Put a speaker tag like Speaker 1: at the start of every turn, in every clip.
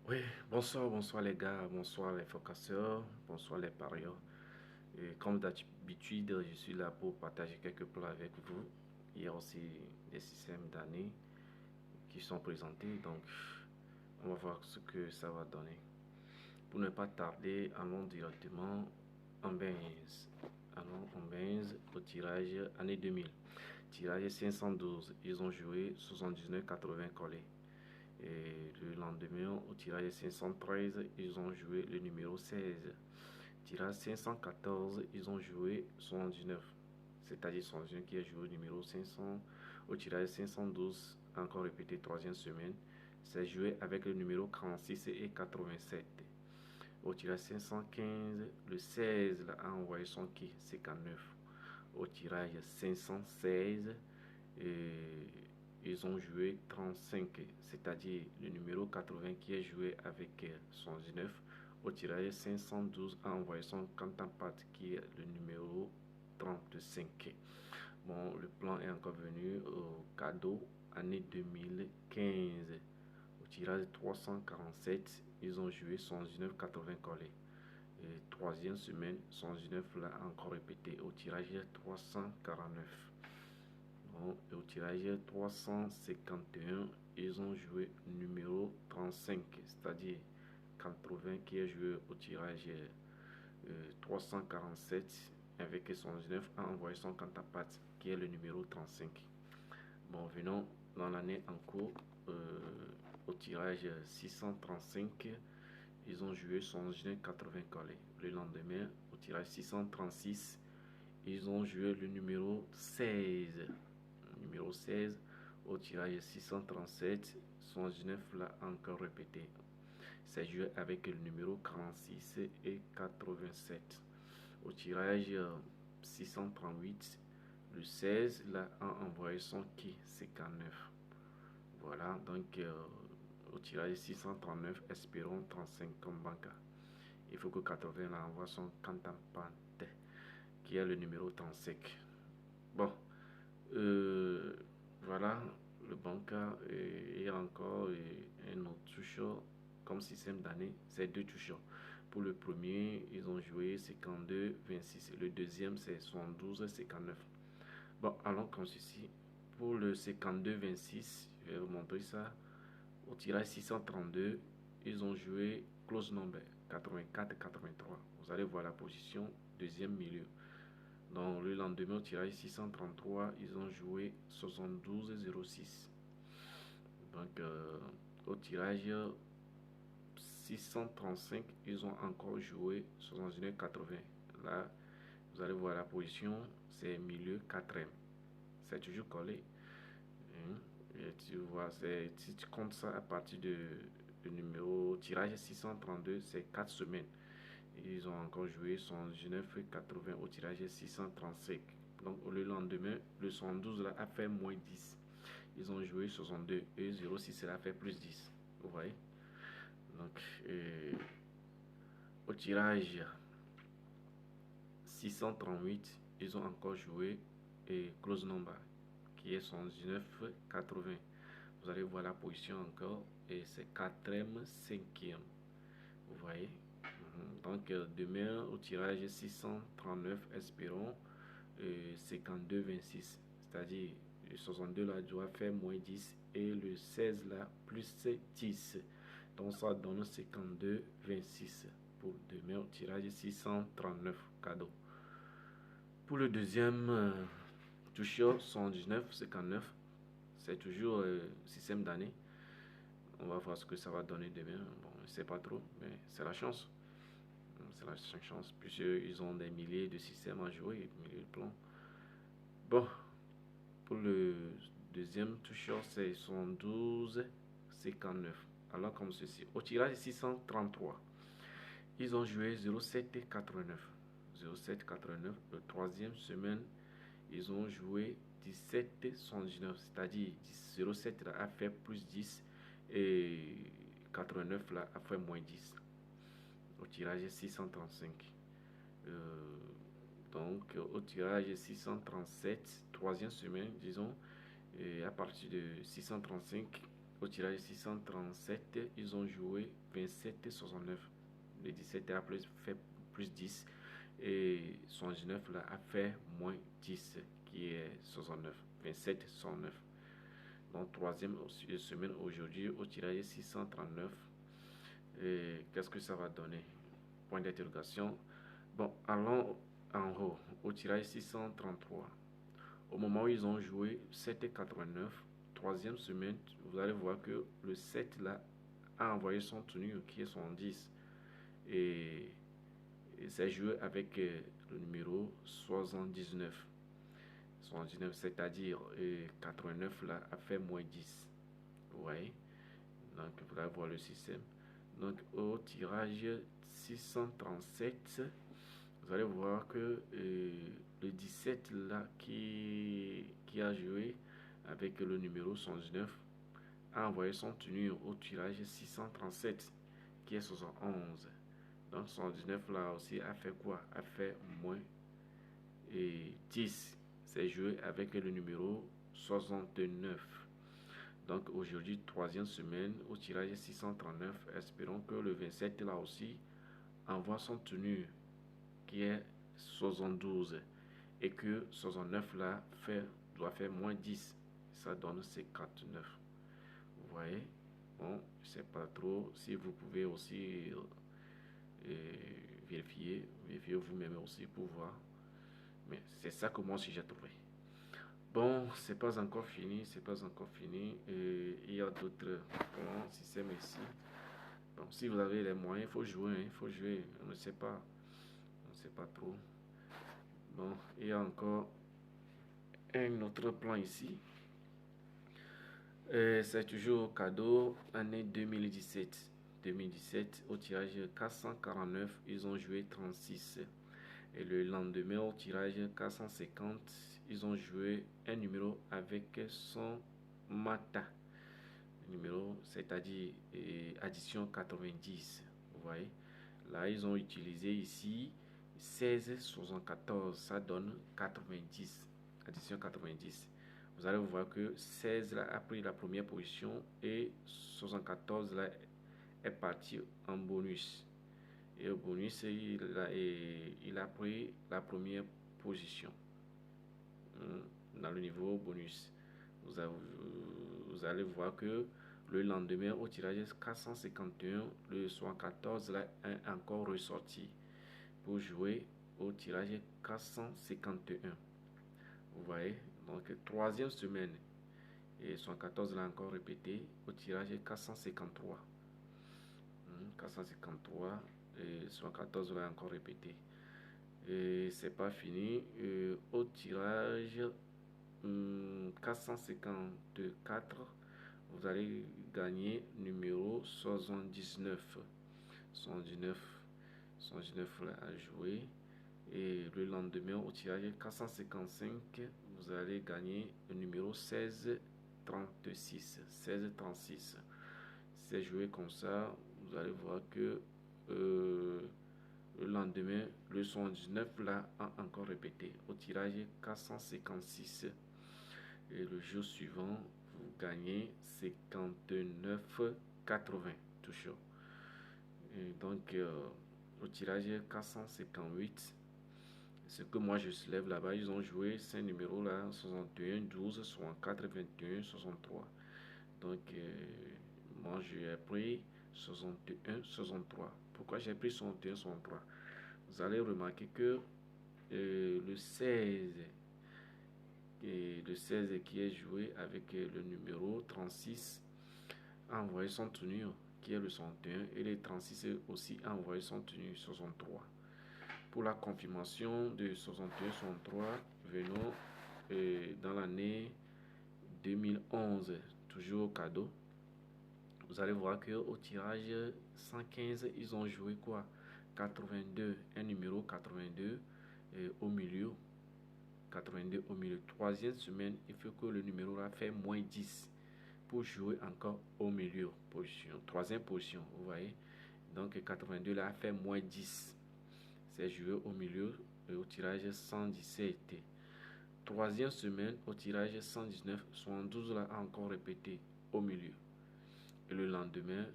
Speaker 1: Oui, bonsoir les gars, bonsoir les focasseurs, bonsoir les parieurs. Et comme d'habitude, je suis là pour partager quelques plans avec vous. Il y a aussi des systèmes d'années qui sont présentés, donc on va voir ce que ça va donner. Pour ne pas tarder, allons directement en Benz. Allons en Benz au tirage année 2000. Tirage 512, ils ont joué 79,80 collés. Et le lendemain, au tirage 513, ils ont joué le numéro 16. Tirage 514, ils ont joué 79. C'est-à-dire 79 qui a joué le numéro 500. Au tirage 512, encore répété, troisième semaine, c'est joué avec le numéro 46 et 87. Au tirage 515, le 16 a envoyé son qui 59. Au tirage 516, et ils ont joué 35, c'est-à-dire le numéro 80 qui est joué avec 119. Au tirage 512 a envoyé son counterpart qui est le numéro 35. Bon, le plan est encore venu au cadeau année 2015. Au tirage 347, ils ont joué 119,80 collés. Et troisième semaine, 119 l'a encore répété au tirage 349. Bon, au tirage 351, ils ont joué numéro 35, c'est-à-dire 80 qui est joué au tirage 347 avec 119 a envoyé son counterpart qui est le numéro 35. Bon, venons dans l'année en cours euh, au tirage 635, ils ont joué 180 collés. Le lendemain, au tirage 636, ils ont joué le numéro 16. Numéro 16 au tirage 637, 119 l'a encore répété. C'est joué avec le numéro 46 et 87. Au tirage 638, le 16 l'a envoyé son qui 59. Voilà, donc au tirage 639, espérons 35 comme banca. Il faut que 80 l'envoie son cantampante, qui est le numéro 35. Bon, euh, voilà, le banca et encore un autre toucheur comme système d'année, c'est deux toucheurs. Pour le premier, ils ont joué 52-26. Le deuxième, c'est 72-59. Bon, allons comme ceci. Pour le 52-26, je vais vous montrer ça. Au tirage 632, ils ont joué close number 84-83. Vous allez voir la position, deuxième milieu. Dans le lendemain, au tirage 633, ils ont joué 72-06. Donc, au tirage 635, ils ont encore joué 79-80. Là, vous allez voir la position, c'est milieu 4e. C'est toujours collé. Hein. Et tu vois, si tu comptes ça à partir de numéro tirage 632, c'est 4 semaines. Ils ont encore joué 119,80 au tirage 635. Donc le lendemain, le 112 là, a fait moins 10. Ils ont joué 62 et 06 là a fait plus 10. Vous voyez? Donc au tirage 638, ils ont encore joué et close number qui est 119,80. Vous allez voir la position encore et c'est 4e, 5e. Vous voyez? Donc demain au tirage 639, espérons 52-26. C'est-à-dire le 62 là doit faire moins 10 et le 16 là plus 10. Donc ça donne 52-26 pour demain au tirage 639 cadeau. Pour le deuxième toucheur 119-59, c'est toujours système d'année. On va voir ce que ça va donner demain. Bon, je ne sais pas trop, mais c'est la chance. C'est la chance, puisqu'ils ont des milliers de systèmes à jouer, des milliers de plans. Bon, pour le deuxième toucheur, c'est 112,59. Alors, comme ceci. Au tirage 633, ils ont joué 0,789. 0,789. Le troisième semaine, ils ont joué 17,119. C'est-à-dire 0,7 là a fait plus 10 et 89 là a fait moins 10 au tirage 635. Euh, donc, au tirage 637, troisième semaine, disons, et à partir de 635, au tirage 637, ils ont joué 27,69. Le 17 a fait plus 10 et 79 là a fait moins 10 qui est 69, 27,69. Donc troisième semaine aujourd'hui au tirage 639. Qu'est-ce que ça va donner? Point d'interrogation. Bon, allons en haut au tirage 633. Au moment où ils ont joué 7,89, troisième semaine, vous allez voir que le 7 là a envoyé son tenue qui est son 10 et c'est joué avec le numéro 79. 79, c'est-à-dire 89 là a fait moins 10. Vous voyez? Donc vous allez voir le système. Donc au tirage 637, vous allez voir que le 17 là qui a joué avec le numéro 119 a envoyé son tenue au tirage 637 qui est 71. Donc 119 là aussi a fait quoi? A fait moins 10. C'est joué avec le numéro 69. Donc aujourd'hui, troisième semaine, au tirage 639, espérons que le 27 là aussi envoie son tenue qui est 72 et que 69 là doit faire moins 10. Ça donne 59. Vous voyez? Bon, je ne sais pas trop si vous pouvez aussi vérifier vous-même aussi pour voir. Mais c'est ça que moi aussi j'ai trouvé. Bon, c'est pas encore fini, c'est pas encore fini. Il y a d'autres systèmes ici. Bon, si vous avez les moyens, il faut jouer, il faut jouer. On ne sait pas, on ne sait pas trop. Bon, il y a encore un autre plan ici. C'est toujours cadeau année 2017. 2017 au tirage 449, ils ont joué 36. Et le lendemain au tirage 450, ils ont joué un numéro avec son mata. Numéro, c'est-à-dire addition 90. Vous voyez? Là, ils ont utilisé ici 16,74. Ça donne 90. Addition 90. Vous allez voir que 16 là, a pris la première position et 74 là, est parti en bonus. Et au bonus, il a pris la première position dans le niveau bonus. Vous allez voir que le lendemain, au tirage 451, le 74 là, est encore ressorti pour jouer au tirage 451. Vous voyez? Donc, troisième semaine. Et 114 là encore répété au tirage 453. 453 et 114 là encore répété. Et c'est pas fini. Au tirage 454, vous allez gagner numéro 79. 119 là à jouer. Et le lendemain, au tirage 455, vous allez gagner le numéro 1636. 1636. C'est joué comme ça. Vous allez voir que le lendemain, le 119 là a encore répété au tirage 456. Et le jour suivant, vous gagnez 59,80 toujours. Et donc, au tirage 458, ce que moi je soulève là-bas, ils ont joué 5 numéros là, 61, 12, 64, 21, 63. Donc, moi j'ai pris 61, 63. Pourquoi j'ai pris 61, 63? Vous allez remarquer que le 16 qui est joué avec le numéro 36 a envoyé son tenue qui est le 61 et le 36 aussi a envoyé son tenue 63. Pour la confirmation de 61-63, venons dans l'année 2011, toujours au cadeau. Vous allez voir qu'au tirage 115, ils ont joué quoi? 82, un numéro 82 au milieu. 82 au milieu. Troisième semaine, il faut que le numéro a fait moins 10 pour jouer encore au milieu. Position. Troisième position, vous voyez. Donc 82 là a fait moins 10. C'est joué au milieu au tirage 117. Troisième semaine au tirage 119, 72 là a encore répété au milieu. Et le lendemain,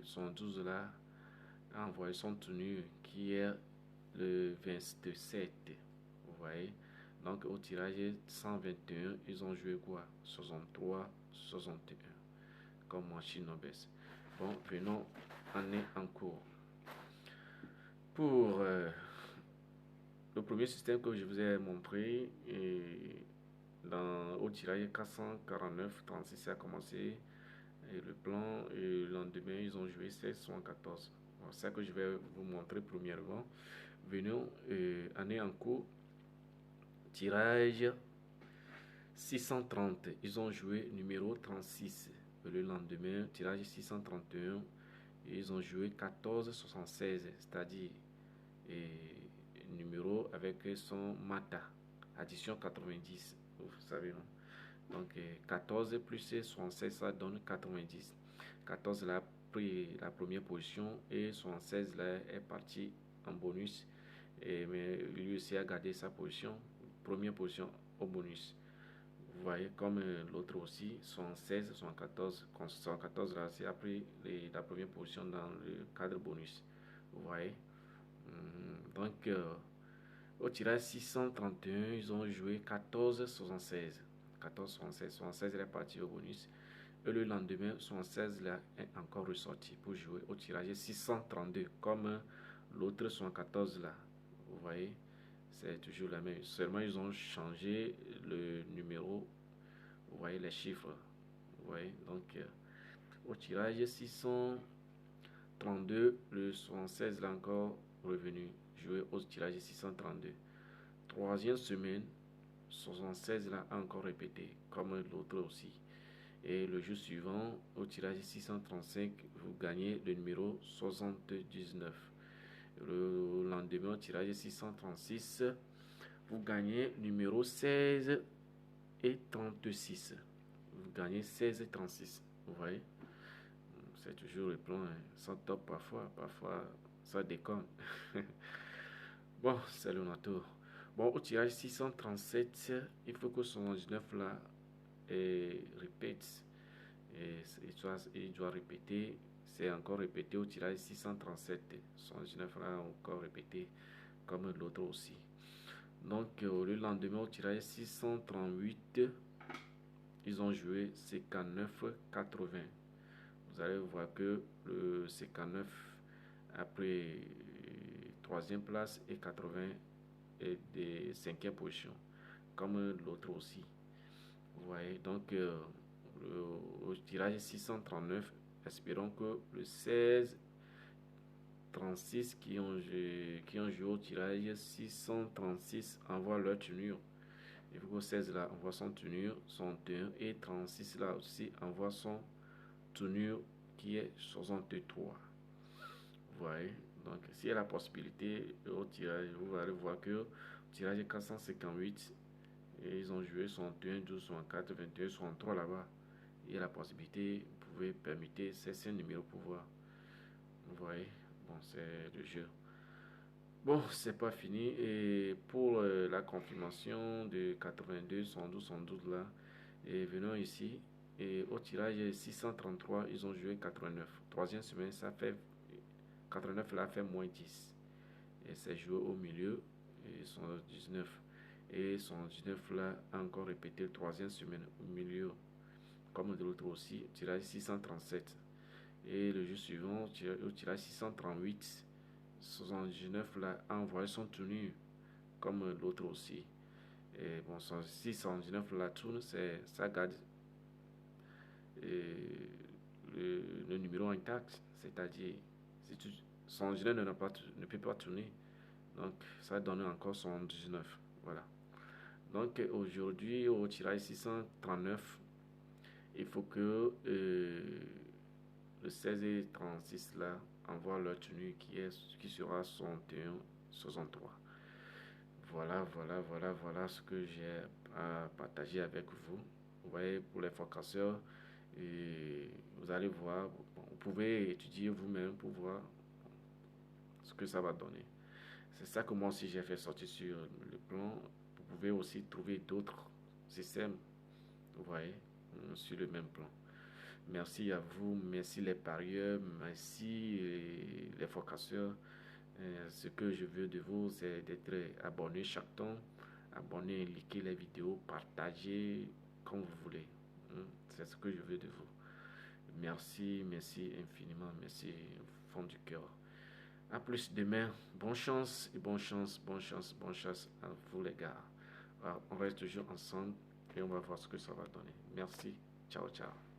Speaker 1: son 12 là a envoyé son tenue qui est le 27. Vous voyez? Donc au tirage 121, ils ont joué quoi? 63, 61. Comme machine obèse. Bon, venons année en cours. Pour le premier système que je vous ai montré, au tirage 449, 36, ça a commencé. Et le plan, et le lendemain, ils ont joué 16, 74. Bon, c'est ça que je vais vous montrer premièrement. Venons, année en cours, tirage 630. Ils ont joué numéro 36. Et le lendemain, tirage 631. Et ils ont joué 1476, c'est-à-dire numéro avec son mata, addition 90, vous savez non. Donc 14 plus 76, ça donne 90. 14 là a pris la première position et 76 là est parti en bonus. Mais lui aussi a gardé sa position, première position au bonus. Vous voyez, comme l'autre aussi, 76, 74. 74 là, c'est a pris la première position dans le cadre bonus. Vous voyez. Donc, au tirage 631, ils ont joué 14-76. 14-76. 76 est parti au bonus. Et le lendemain, 76 là est encore ressorti pour jouer au tirage 632. Comme l'autre 74 là. Vous voyez, c'est toujours la même. Seulement, ils ont changé le numéro. Vous voyez les chiffres. Vous voyez, donc au tirage 632, le 76 là encore revenu. Jouer au tirage 632. Troisième semaine, 76 là a encore répété, comme l'autre aussi. Et le jour suivant, au tirage 635, vous gagnez le numéro 79. Le lendemain, au tirage 636, vous gagnez numéro 16 et 36. Vous gagnez 16 et 36. Vous voyez? C'est toujours le plan. Hein. Ça top parfois. Parfois, ça déconne. Bon, c'est le nato. Bon, au tirage 637, il faut que son 19 là répète. Il doit répéter. C'est encore répété au tirage 637. Son 19 là encore répété, comme l'autre aussi. Donc, le lendemain, au tirage 638, ils ont joué 59-80. Vous allez voir que le 59 après troisième place et 80 et de cinquième position, comme l'autre aussi. Vous voyez, donc au tirage 639, espérons que le 16, 36 qui ont joué au tirage 636 envoient leur tenue. Il faut que 16 là envoie son tenue, son 1 et 36 là aussi envoie son tenue qui est 63. Vous voyez, donc s'il y a la possibilité au tirage, vous allez voir que au tirage 458, et ils ont joué 61, 12, 64, 21, 63 là-bas. Il y a la possibilité, vous pouvez permettre ces numéros pour voir. Vous voyez, bon, c'est le jeu. Bon, c'est pas fini. Et pour la confirmation de 82, 112, 112 là, et venons ici. Et au tirage 633, ils ont joué 89. Troisième semaine, ça fait 89 là fait moins 10. Et c'est joué au milieu. Et 119. Et 119 là a encore répété troisième semaine au milieu. Comme de l'autre aussi, tirage 637. Et le jour suivant, au tirage 638, 79 là a envoyé son tenue comme l'autre aussi. Et bon, 619 la tourne, ça garde le numéro intact, c'est-à-dire si son ne peut pas tourner, donc ça donne encore 119. Voilà. Donc aujourd'hui, au tirage 639, il faut que le 16 et 36 là envoie leur tenue qui sera 61, 63. Voilà ce que j'ai à partager avec vous. Vous voyez, pour les forecasters, et vous allez voir, vous pouvez étudier vous-même pour voir ce que ça va donner. C'est ça que moi aussi j'ai fait sortir sur le plan. Vous pouvez aussi trouver d'autres systèmes, vous voyez, sur le même plan. Merci à vous, merci les parieurs, merci les forecasteurs. Ce que je veux de vous, c'est d'être abonné chaque temps, abonné, liker les vidéos, partager comme vous voulez. C'est ce que je veux de vous. Merci, merci infiniment, merci au fond du cœur. À plus demain. Bonne chance et bonne chance, bonne chance, bonne chance à vous les gars. On reste toujours ensemble et on va voir ce que ça va donner. Merci. Ciao, ciao.